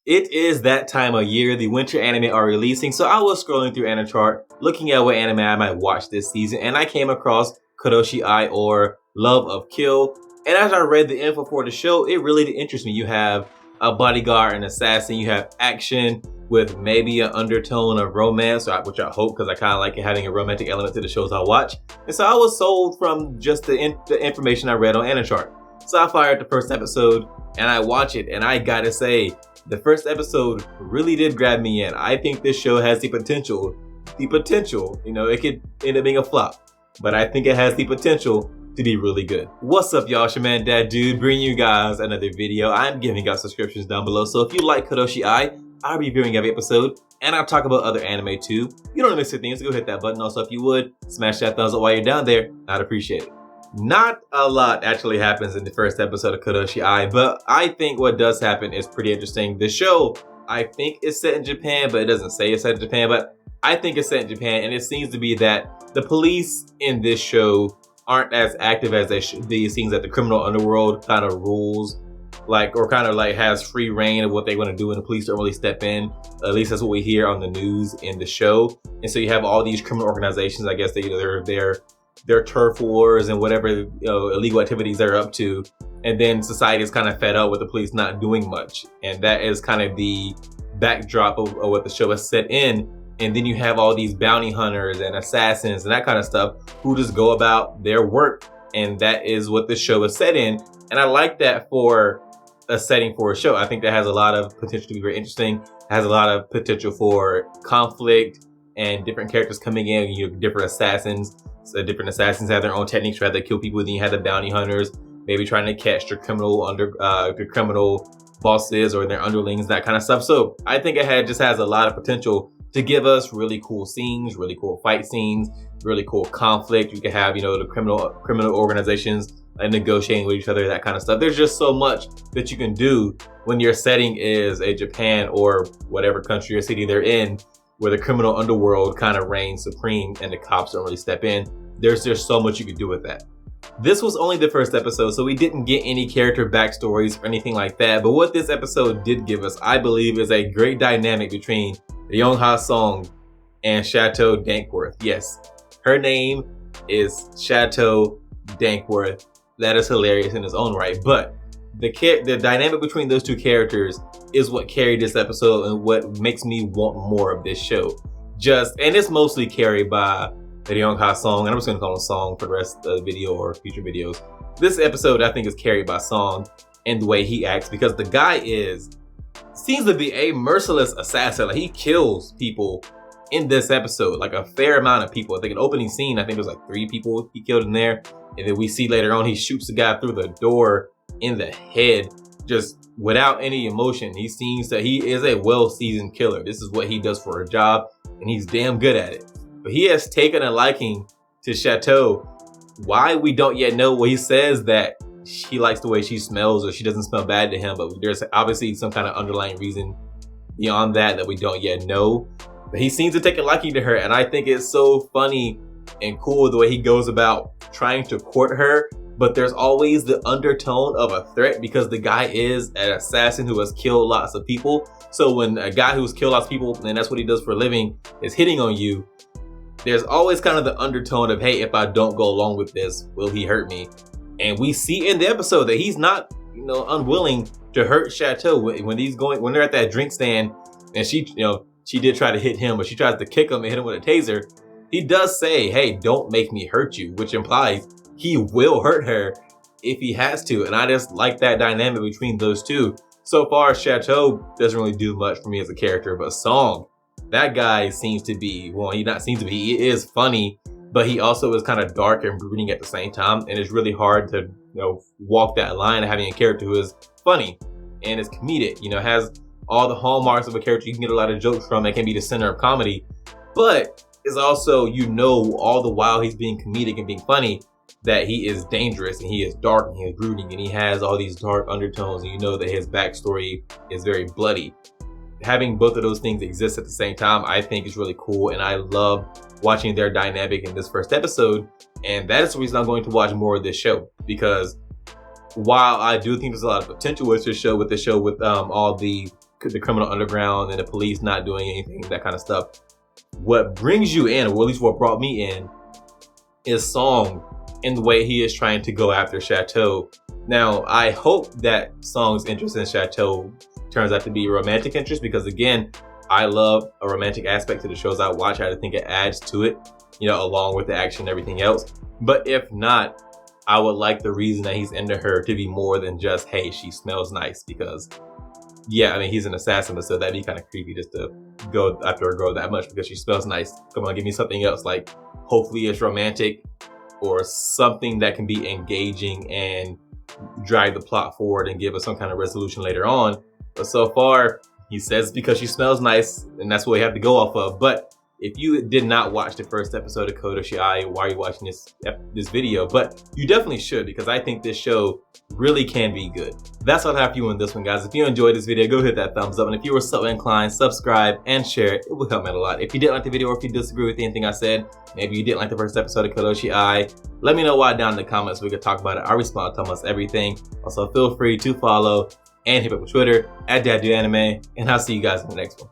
It is that time of year. The winter anime are releasing, so I was scrolling through AniChart, looking at what anime I might watch this season, and I came across Koroshi Ai, or Love of Kill. And as I read the info for the show, it really did interest me. You have a bodyguard, an assassin, you have action with maybe an undertone of romance, which I hope, because I kind of like having a romantic element to the shows I watch. And so I was sold from just the information I read on AniChart. So I fired the first episode and I watch it, and I gotta say, the first episode really did grab me in. I think this show has the potential, it could end up being a flop, but I think it has the potential to be really good. What's up, y'all? It's your man, Dad Dude, bringing you guys another video. I'm giving out subscriptions down below, so if you like Koroshi Ai, I'll be reviewing every episode, and I'll talk about other anime too. You don't miss things, go hit that button. Also, if you would, smash that thumbs up while you're down there. I'd appreciate it. Not a lot actually happens in the first episode of Koroshi Ai, but I think what does happen is pretty interesting. The show, I think, is set in Japan, but it doesn't say it's set in Japan, but I think it's set in Japan, and it seems to be that the police in this show aren't as active as they should be. It seems that the criminal underworld kind of rules, has free reign of what they want to do, and the police don't really step in. At least that's what we hear on the news in the show. And so you have all these criminal organizations, I guess their turf wars and whatever illegal activities they're up to, and then society is kind of fed up with the police not doing much, and that is kind of the backdrop of what the show is set in. And then you have all these bounty hunters and assassins and that kind of stuff who just go about their work, and that is what the show is set in. And I like that for a setting for a show. I think that has a lot of potential to be very interesting, has a lot of potential for conflict and different characters coming in. You have different assassins. So different assassins have their own techniques for how they kill people. Then you have the bounty hunters, maybe trying to catch their criminal bosses or their underlings, that kind of stuff. So I think it just has a lot of potential to give us really cool scenes, really cool fight scenes, really cool conflict. You can have, the criminal organizations negotiating with each other, that kind of stuff. There's just so much that you can do when your setting is a Japan or whatever country or city they're in, where the criminal underworld kind of reigns supreme and the cops don't really step in. There's just so much you could do with that. This was only the first episode, so we didn't get any character backstories or anything like that. But what this episode did give us, I believe, is a great dynamic between Ryongha Song and Chateau Dankworth. Yes, her name is Chateau Dankworth. That is hilarious in its own right. But the dynamic between those two characters is what carried this episode and what makes me want more of this show. And it's mostly carried by Ryongha Song, and I'm just gonna call him Song for the rest of the video or future videos. This episode, I think, is carried by Song and the way he acts, because the guy seems to be a merciless assassin. Like, he kills people in this episode, like a fair amount of people. I think an opening scene, I think there's like 3 people he killed in there, and then we see later on he shoots the guy through the door in the head, just without any emotion. He seems that he is a well-seasoned killer. This is what he does for a job, and he's damn good at it. But he has taken a liking to Chateau. Why, we don't yet know. Well, he says that he likes the way she smells, or she doesn't smell bad to him, but there's obviously some kind of underlying reason beyond that we don't yet know. But he seems to take a liking to her, and I think it's so funny and cool the way he goes about trying to court her. But there's always the undertone of a threat, because the guy is an assassin who has killed lots of people. So when a guy who's killed lots of people, and that's what he does for a living, is hitting on you, there's always kind of the undertone of, hey, if I don't go along with this, will he hurt me? And we see in the episode that he's not, unwilling to hurt Chateau when they're at that drink stand, and she did try to hit him, but she tries to kick him and hit him with a taser. He does say, hey, don't make me hurt you, which implies he will hurt her if he has to. And I just like that dynamic between those two. So far, Chateau doesn't really do much for me as a character, but Song, that guy seems to be, he is funny, but he also is kind of dark and brooding at the same time. And it's really hard to, walk that line of having a character who is funny and is comedic, has all the hallmarks of a character you can get a lot of jokes from, that can be the center of comedy, but is also, all the while he's being comedic and being funny, that he is dangerous and he is dark and he is brooding and he has all these dark undertones, and that his backstory is very bloody. Having both of those things exist at the same time, I think, is really cool, and I love watching their dynamic in this first episode. And that is the reason I'm going to watch more of this show, because while I do think there's a lot of potential with this show, with all the the criminal underground and the police not doing anything, that kind of stuff. What brings you in, or at least what brought me in, is Song and the way he is trying to go after Chateau. Now, I hope that Song's interest in Chateau turns out to be a romantic interest, because again, I love a romantic aspect to the shows I watch. I think it adds to it, you know, along with the action and everything else. But if not, I would like the reason that he's into her to be more than just, hey, she smells nice. Because yeah, I mean, he's an assassin, but still that'd be kind of creepy just to go after a girl that much because she smells nice. Come on, give me something else. Like, hopefully it's romantic or something that can be engaging and drive the plot forward and give us some kind of resolution later on. But so far, he says because she smells nice, and that's what we have to go off of. But if you did not watch the first episode of Koroshi Ai, why are you watching this video? But you definitely should, because I think this show really can be good. That's all I have for you on this one, guys. If you enjoyed this video, go hit that thumbs up. And if you were so inclined, subscribe and share it. It would help me out a lot. If you didn't like the video, or if you disagree with anything I said, maybe you didn't like the first episode of Koroshi Ai, let me know why down in the comments. We could talk about it. I respond to almost everything. Also, feel free to follow and hit up with Twitter @DadDoAnime, and I'll see you guys in the next one.